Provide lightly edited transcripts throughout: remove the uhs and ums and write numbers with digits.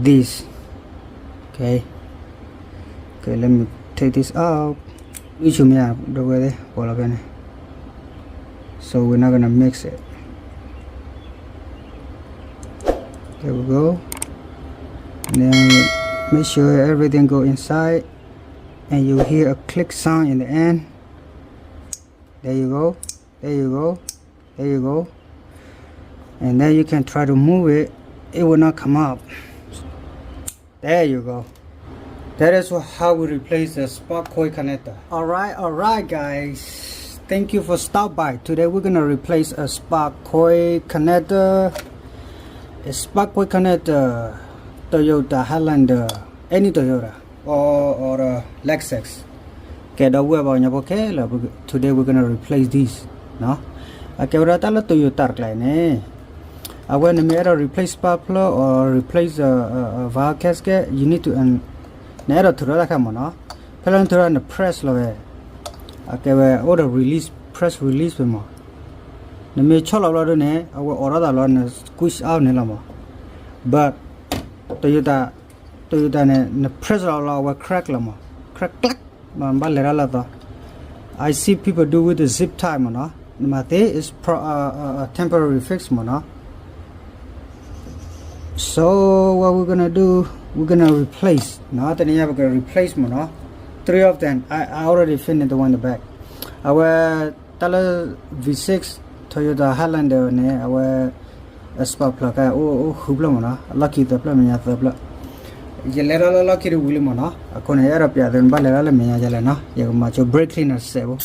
this. Okay, let me take this out. So we're not gonna mix it. There we go. And then make sure everything go inside, and you hear a click sound in the end. There you go, there you go, there you go. And then you can try to move it, it will not come up. There you go. That is how we replace the spark coil connector. Alright guys, thank you for stop by. Today we're gonna replace a spark coil connector. A spark coil connector, Toyota Highlander, any Toyota or Lexus. Okay, today we're gonna replace these. No? Okay, we're gonna Toyota I want to replace spark plug or replace a valve gasket. You need to Nero to the camera. Pelon to run the press love. Okay, we order release, press release more. The me chola lodone, I will order the squish out Nilamo. But Toyota the press will crack lamo. Crack clack, I see people do with the zip tie mona. Mate is a temporary fix mona. So what we're gonna do, we're gonna replace. Now that you have a replacement, no? 3 of them. I already finished the one in the back. Our Tala V6 Toyota Highlander ne our spark plug. Hubla lucky the plug me at the plug. Jelera lucky the wheel mona. A conera pia then balera me jalena. You much of brake cleaner sebo.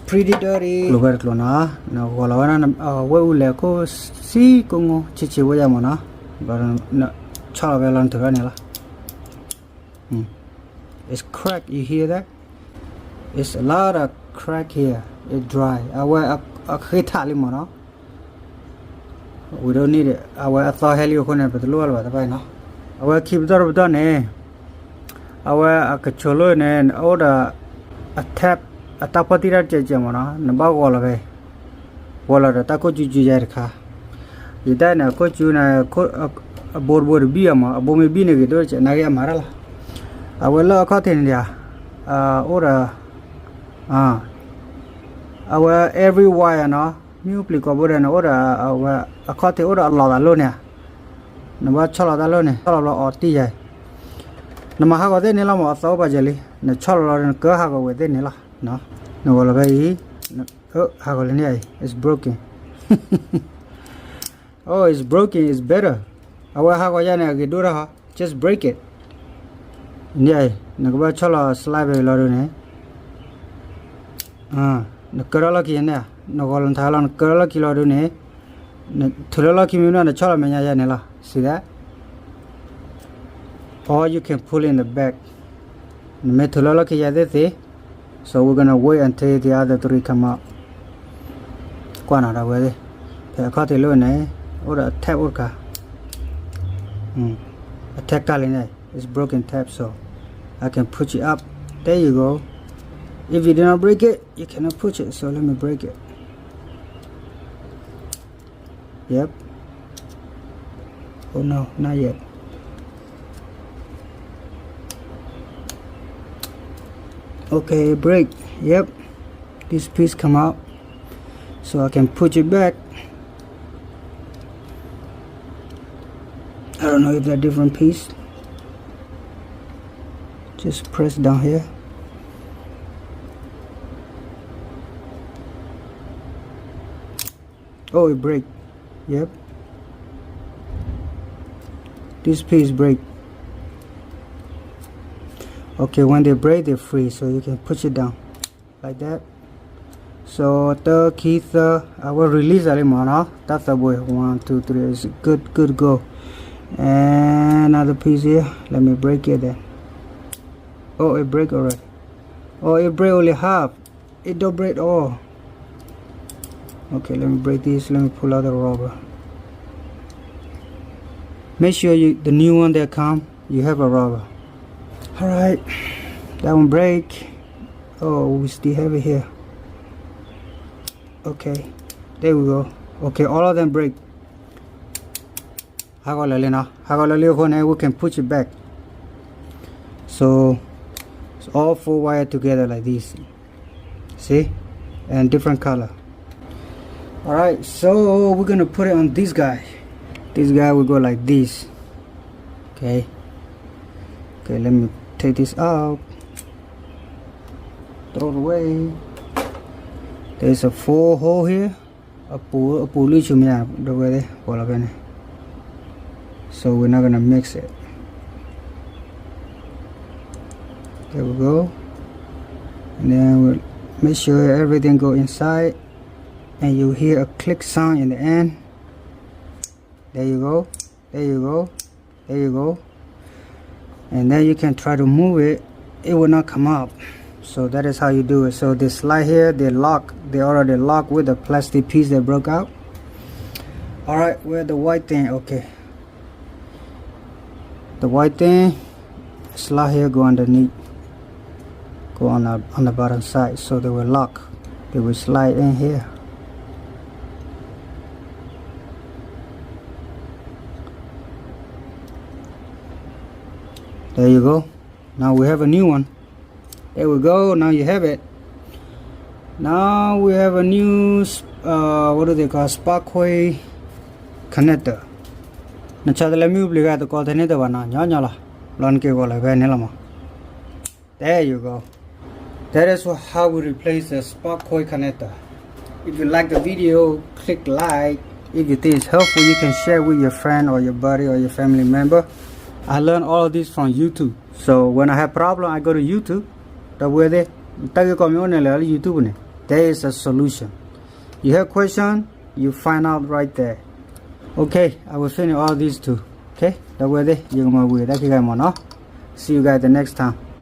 Pretty dirty. Lugar klona na wala na we ko si kungo chichi waya mona but na chala velan to ganela. It's crack, you hear that? It's a lot of crack here. It's dry. I wear a hitali mona. We don't need it. I wear a thought helio kone but lower by now. I wear keep the done eh. I wear a cacholo and order a tap. Tapatira Jamona, Nabawala, Walla, Taco Jujarka. You then a coach you a board beama, a bomb being Dutch and Naga Marala. I will look out in there. Order. Our every wire no, new plico and order a cote order a lot alone. Navachola alone, or tea. Namahago de Nilamo, Thoba jelly, the chola and Kerhago with Nila. No, it's broken. Oh, it's broken, it's better. Just break it. Yeah, Nagachola slab lorune. The Keralaki in there. No Volantalan Keralaki lorune. Turalaki Muna and the Chola Menyanela. See that? Or you can pull in the back. Metulaki yadete. So we're gonna wait until the other 3 come out. Quanada way. Pecati lune or a tap worker. A tactile it's broken tap, so I can push it up. There you go. If you do not break it, you cannot push it. So let me break it. Yep. Oh no, not yet. Okay, break. Yep, this piece come out, so I can put it back. I don't know if they're different piece. Just press down here. Oh, it break. Yep, this piece break. Okay, when they break, they freeze, so you can push it down like that. So the key, I will release alimana. That's the way. 1, 2, 3. It's good go. And another piece here. Let me break it then. Oh, it break already. Oh, it break only half. It don't break all. Okay, let me break this. Let me pull out the rubber. Make sure the new one that come, you have a rubber. Alright, that one break. Oh, we still have it here. Okay, There we go. Okay, all of them break. We can push it back. So it's all 4 wire together like this. See? And different color. Alright, so we're gonna put it on this guy. This guy will go like this. Okay, let me take this out. Throw it away. There's a 4 hole here. So we're not gonna mix it. There we go. And then we'll make sure everything go inside, and you hear a click sound in the end. There you go. And then you can try to move it. It will not come up. So that is how you do it. So this slide here, they already locked with the plastic piece that broke out. Alright, where the white thing? Okay, the white thing, slide here, go underneath, go on the bottom side, so they will lock. They will slide in here. There you go. Now we have a new one. There we go. Now you have it. Now we have a new what do they call, Sparkway connector. There you go. That is how we replace the Sparkway connector. If you like the video, click like. If you think it's helpful, you can share with your friend or your buddy or your family member. I learned all of this from YouTube. So when I have problem, I go to YouTube. There is a solution. You have question, you find out right there. Okay, I will finish all these too. Okay, see you guys the next time.